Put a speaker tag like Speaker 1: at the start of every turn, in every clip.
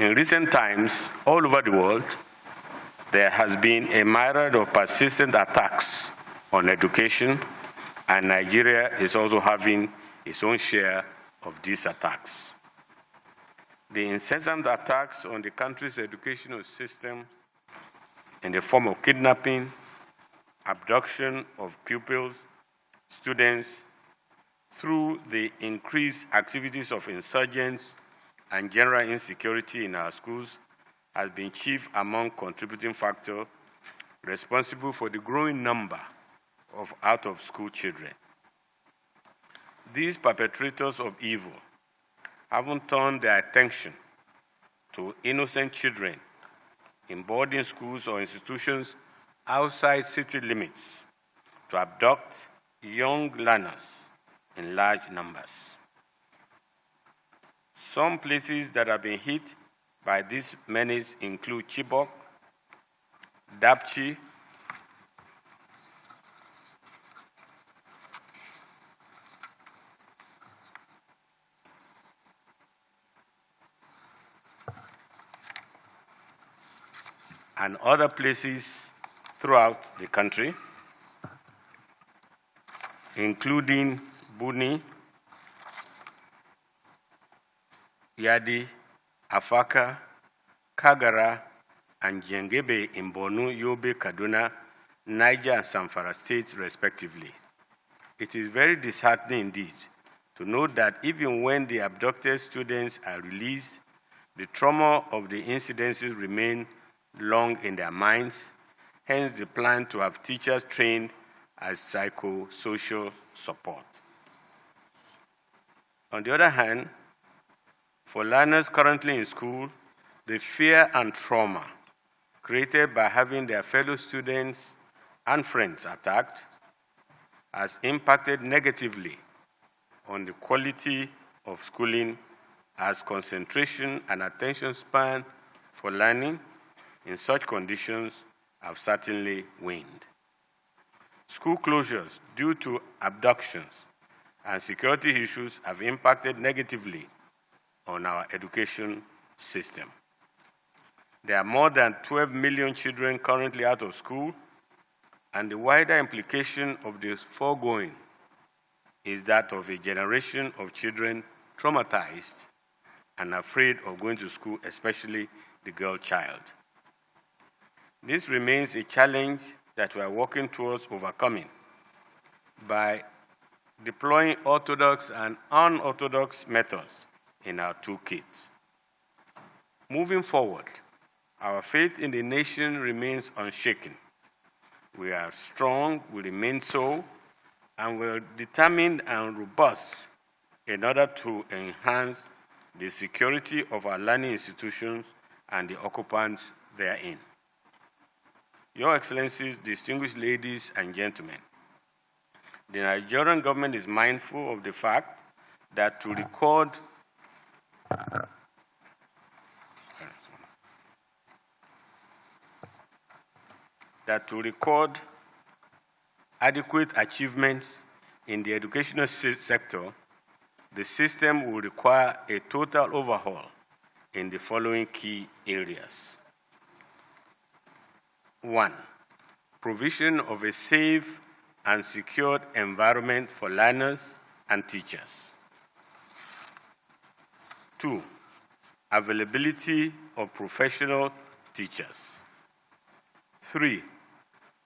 Speaker 1: In recent times, all over the world, there has been a myriad of persistent attacks on education, and Nigeria is also having its own share of these attacks. The incessant attacks on the country's educational system in the form of kidnapping, abduction of pupils, students, through the increased activities of insurgents and general insecurity in our schools has been chief among contributing factors responsible for the growing number of out-of-school children. These perpetrators of evil haven't turned their attention to innocent children in boarding schools or institutions outside city limits to abduct young learners in large numbers. Some places that have been hit by this menace include Chibok, Dapchi, and other places throughout the country, including Buni, Yadi, Afaka, Kagara, and Jengebe in Borno, Yobe, Kaduna, Niger, and Zamfara states, respectively. It is very disheartening indeed to note that even when the abducted students are released, the trauma of the incidences remain long in their minds, hence the plan to have teachers trained as psychosocial support. On the other hand, for learners currently in school, the fear and trauma created by having their fellow students and friends attacked has impacted negatively on the quality of schooling, as concentration and attention span for learning in such conditions have certainly waned. School closures due to abductions and security issues have impacted negatively on our education system. There are more than 12 million children currently out of school, and the wider implication of the foregoing is that of a generation of children traumatized and afraid of going to school, especially the girl child. This remains a challenge that we are working towards overcoming by deploying orthodox and unorthodox methods in our toolkit. Moving forward, our faith in the nation remains unshaken. We are strong, we remain so, and we are determined and robust in order to enhance the security of our learning institutions and the occupants therein. Your Excellencies, distinguished ladies and gentlemen, the Nigerian government is mindful of the fact that to record adequate achievements in the educational sector, the system will require a total overhaul in the following key areas. 1. Provision of a safe and secured environment for learners and teachers. 2. Availability of professional teachers. 3.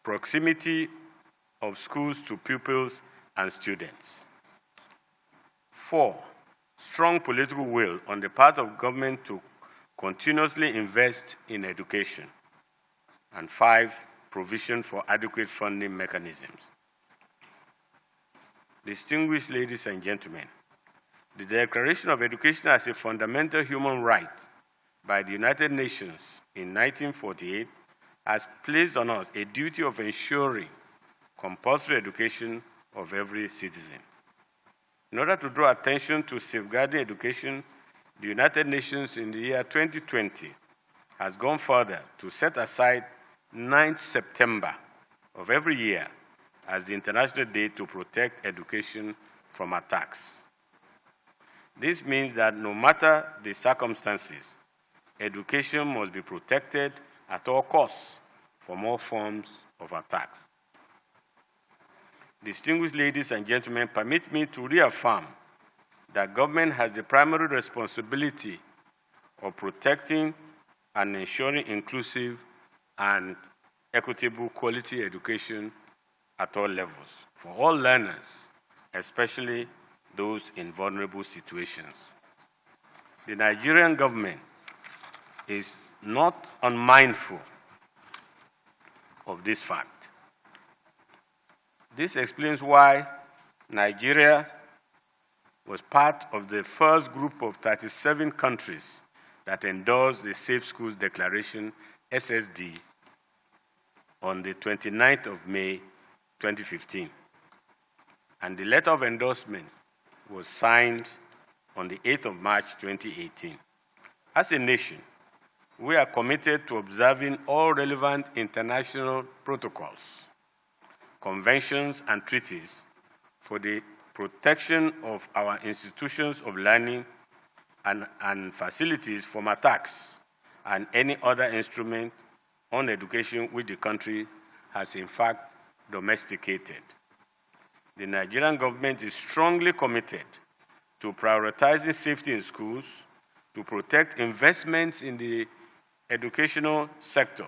Speaker 1: Proximity of schools to pupils and students. 4. Strong political will on the part of government to continuously invest in education. And 5, provision for adequate funding mechanisms. Distinguished ladies and gentlemen, the Declaration of Education as a Fundamental Human Right by the United Nations in 1948 has placed on us a duty of ensuring compulsory education of every citizen. In order to draw attention to safeguarding education, the United Nations in the year 2020 has gone further to set aside 9th September of every year as the International Day to protect education from attacks. This means that no matter the circumstances, education must be protected at all costs from all forms of attacks. Distinguished ladies and gentlemen, permit me to reaffirm that government has the primary responsibility of protecting and ensuring inclusive and equitable quality education at all levels for all learners, especially those in vulnerable situations. The Nigerian government is not unmindful of this fact. This explains why Nigeria was part of the first group of 37 countries that endorsed the Safe Schools Declaration, SSD, on the 29th of May, 2015. And the letter of endorsement was signed on the 8th of March, 2018. As a nation, we are committed to observing all relevant international protocols, conventions, and treaties for the protection of our institutions of learning and facilities from attacks and any other instrument on education which the country has in fact domesticated. The Nigerian government is strongly committed to prioritizing safety in schools, to protect investments in the educational sector,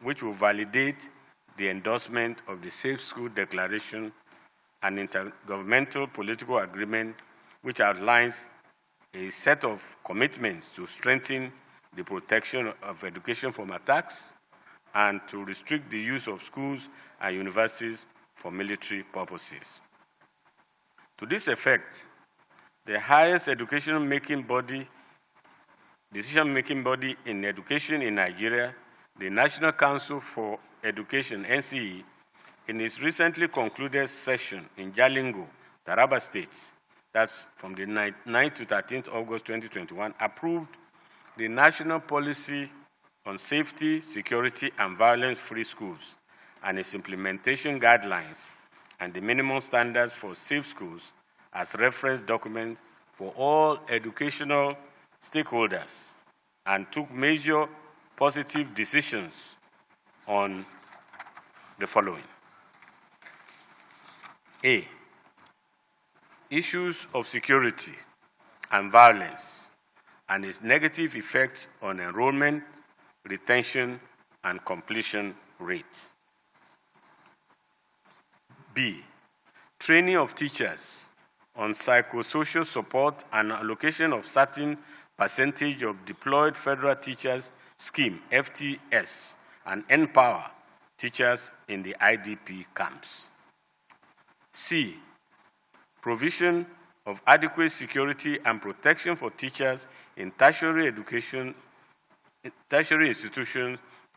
Speaker 1: which will validate the endorsement of the Safe School Declaration, an intergovernmental political agreement which outlines a set of commitments to strengthen the protection of education from attacks and to restrict the use of schools and universities for military purposes. To this effect, the highest decision-making body in education in Nigeria, the National Council for Education, NCE, in its recently concluded session in Jalingo, Taraba State, that's from the 9th to 13th August 2021, approved the National Policy on Safety, Security, and Violence-Free Schools and its implementation guidelines and the minimum standards for safe schools as reference document for all educational stakeholders and took major positive decisions on the following. A, issues of security and violence and its negative effects on enrollment, retention, and completion rate. B, training of teachers on psychosocial support and allocation of certain percentage of deployed federal teachers scheme, FTS, and empower teachers in the IDP camps. C, provision of adequate security and protection for teachers in tertiary institutions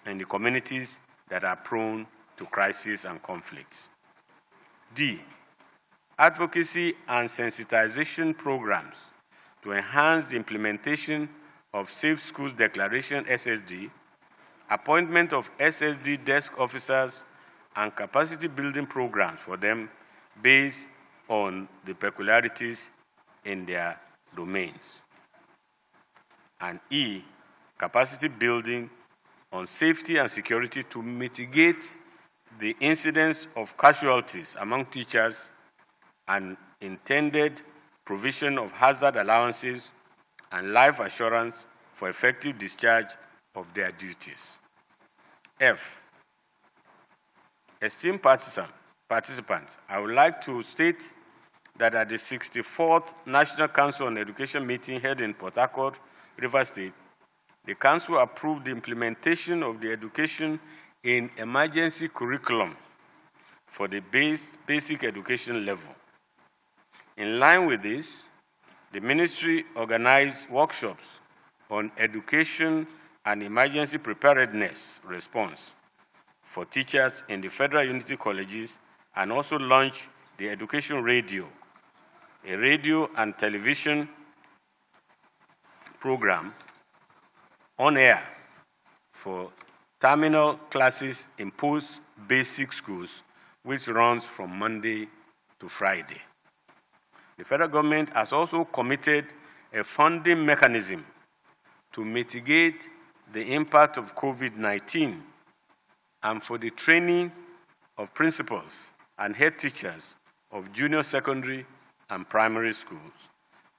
Speaker 1: and the communities that are prone to crisis and conflicts. D, advocacy and sensitization programs to enhance the implementation of Safe Schools Declaration, SSD, appointment of SSD desk officers, and capacity building programs for them based on the peculiarities in their domains. And E, capacity building on safety and security to mitigate the incidence of casualties among teachers and intended provision of hazard allowances and life assurance for effective discharge of their duties. F, esteemed participants, I would like to state that at the 64th National Council on Education meeting held in Port Harcourt, Rivers State, the Council approved the implementation of the education in emergency curriculum for the basic education level. In line with this, the ministry organized workshops on education and emergency preparedness response for teachers in the Federal Unity Colleges and also launched the Education Radio, a radio and television program on air for terminal classes in post-basic schools, which runs from Monday to Friday. The federal government has also committed a funding mechanism to mitigate the impact of COVID-19 and for the training of principals and head teachers of junior secondary and primary schools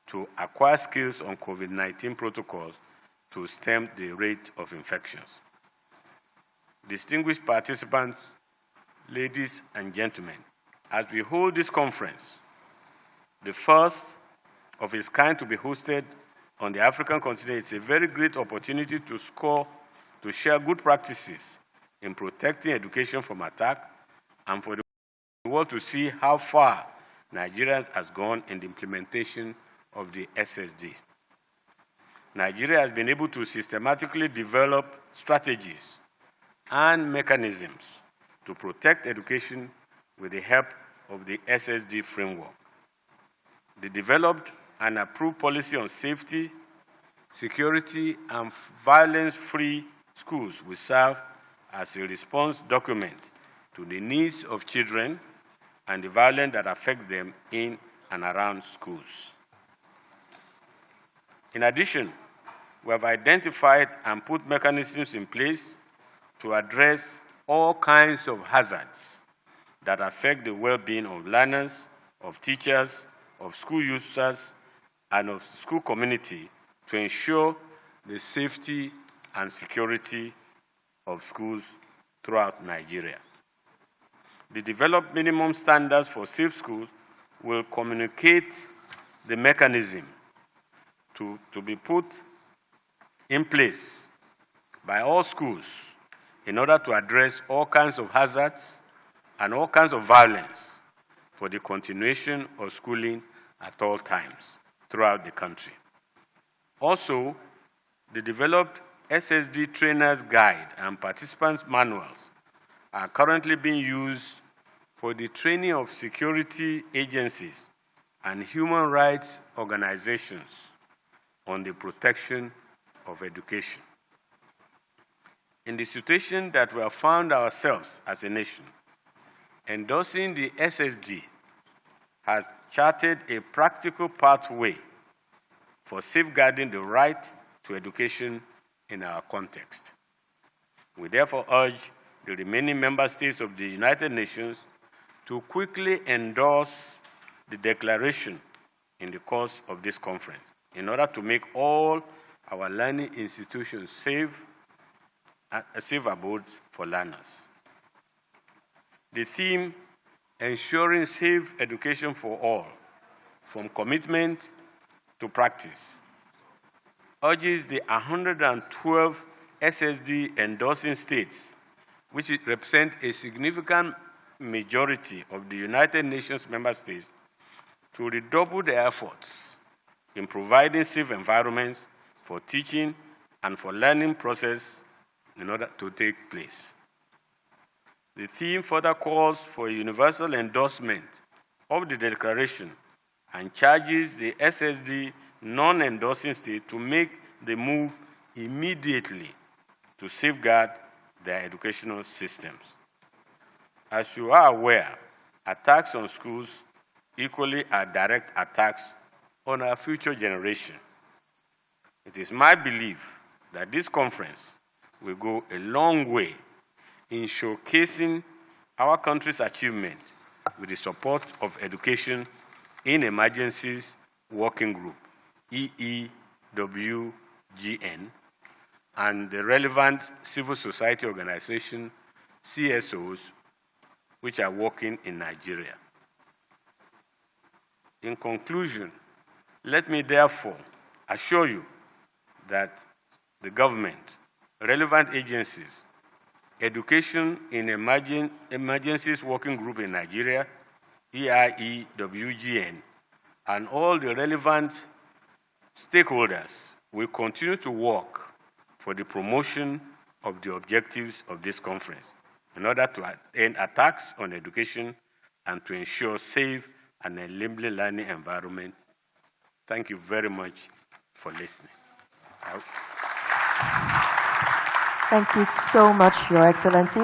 Speaker 1: to acquire skills on COVID-19 protocols to stem the rate of infections. Distinguished participants, ladies and gentlemen, as we hold this conference, the first of its kind to be hosted on the African continent, it's a very great opportunity to share good practices in protecting education from attack and for the world to see how far Nigeria has gone in the implementation of the SSD. Nigeria has been able to systematically develop strategies and mechanisms to protect education with the help of the SSD framework. The developed and approved policy on safety, security, and violence-free schools will serve as a response document to the needs of children and the violence that affects them in and around schools. In addition, we have identified and put mechanisms in place to address all kinds of hazards that affect the well-being of learners, of teachers, of school users, and of the school community to ensure the safety and security of schools throughout Nigeria. The developed minimum standards for safe schools will communicate the mechanism to be put in place by all schools in order to address all kinds of hazards and all kinds of violence for the continuation of schooling at all times throughout the country. Also, the developed SSD Trainers Guide and Participants Manuals are currently being used for the training of security agencies and human rights organizations on the protection of education. In the situation that we have found ourselves as a nation, endorsing the SSD has charted a practical pathway for safeguarding the right to education in our context. We therefore urge the remaining member states of the United Nations to quickly endorse the declaration in the course of this conference in order to make all our learning institutions safe abodes for learners. The theme, ensuring safe education for all, from commitment to practice, urges the 112 SSD endorsing states, which represent a significant majority of the United Nations member states, to redouble their efforts in providing safe environments for teaching and for learning process in order to take place. The theme further calls for a universal endorsement of the declaration and charges the SSD non-endorsing states to make the move immediately to safeguard their educational systems. As you are aware, attacks on schools equally are direct attacks on our future generation. It is my belief that this conference will go a long way in showcasing our country's achievement with the support of Education in Emergencies Working Group, EEWGN, and the relevant civil society organization, CSOs, which are working in Nigeria. In conclusion, let me therefore assure you that the government, relevant agencies, Education in Emergencies Working Group in Nigeria, EIEWGN, and all the relevant stakeholders will continue to work for the promotion of the objectives of this conference in order to end attacks on education and to ensure safe and enabling learning environment. Thank you very much for listening.
Speaker 2: Thank you so much, Your Excellency.